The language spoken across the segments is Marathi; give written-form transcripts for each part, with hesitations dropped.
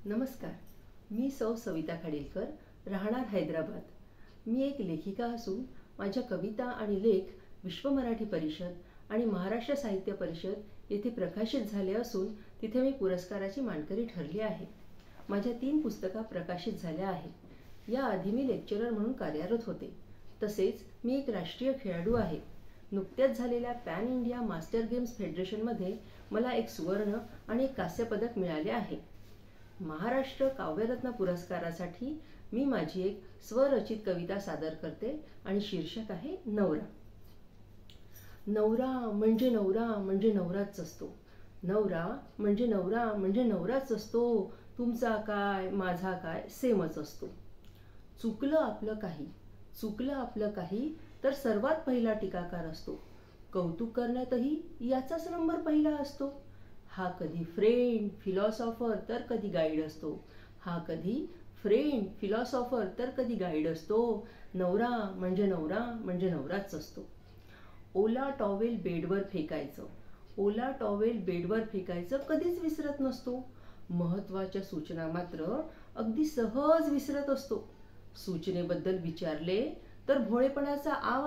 नमस्कार. मी सविता खाडीलकर, राहणार हैदराबाद. मी एक लेखिका असून माझ्या कविता आणि लेख विश्व मराठी परिषद आणि महाराष्ट्र साहित्य परिषद येथे प्रकाशित झाले असून तिथे मी पुरस्काराची मानकरी ठरली आहे. माझ्या 3 पुस्तकं प्रकाशित झाल्या आहेत. याआधी मी लेक्चरर म्हणून कार्यरत होते. तसेच मी एक राष्ट्रीय खेळाडू आहे. नुकत्याच झालेल्या पॅन इंडिया मास्टर गेम्स फेडरेशनमध्ये मला एक सुवर्ण आणि एक कांस्य पदक मिळाले आहे. महाराष्ट्र काव्यरत्न पुरस्कारासाठी मी माझी एक स्वरचित कविता सादर करते आणि शीर्षक आहे नवरा. नवरा म्हणजे नवरा म्हणजे नवराच असतो. नवरा म्हणजे नवरा म्हणजे नवराच असतो. तुमचा काय माझा काय सेमच असतो. चुकलं आपलं काही तर सर्वात पहिला टीकाकार असतो. कौतुक करण्यातही याचाच नंबर पहिला असतो. हा कधी फ्रेंड फिलॉसॉफर तर कधी गाईड असतो. नवरा म्हणजे नवराच असतो. ओला टॉवेल बेडवर फेकायचं कधीच विसरत नसतो. महत्वाच्या सूचना मात्र अगदी सहज विसरत असतो. सूचनेबद्दल विचारले तर भोळेपणाचा आव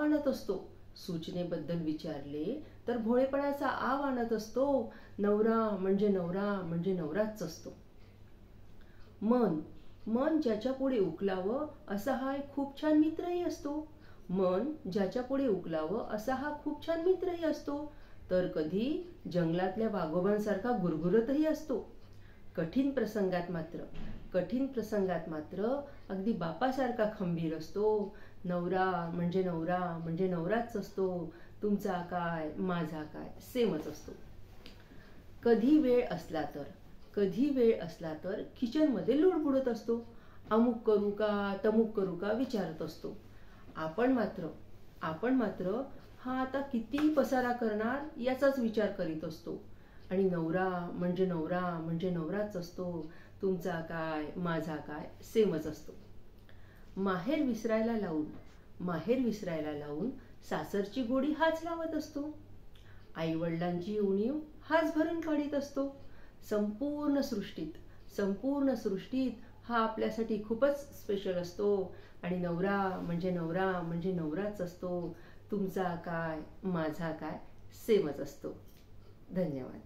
आणत असतो. नवरा म्हणजे नवराच असतो. मन ज्याच्या पुढे उकलावं असा हा खूप छान मित्रही असतो. तर कधी जंगलातल्या वाघोबांसारखा गुरगुरतही असतो. कठीण प्रसंगात मात्र अगदी बापासारखा खंबीर असतो. नवरा म्हणजे नवराच असतो. तुमचा काय माझा काय सेमच असतो. कधी वेळ असला तर किचनमध्ये लुडबुडत असतो. अमुक करू का तमुक करू का विचारत असतो. आपण मात्र हा आता किती पसारा करणार याचाच विचार करीत असतो. आणि नवरा म्हणजे नवराच असतो. तुमचा काय माझा काय सेमच असतो. माहेर विसरायला लावून सासरची गोडी हाच लावत असतो. आई वडिलांची उणीव हाच भरून काढीत असतो. संपूर्ण सृष्टीत हा आपल्यासाठी खूपच स्पेशल असतो. आणि नवरा म्हणजे नवराच असतो. तुमचा काय माझा काय सेमच असतो. धन्यवाद.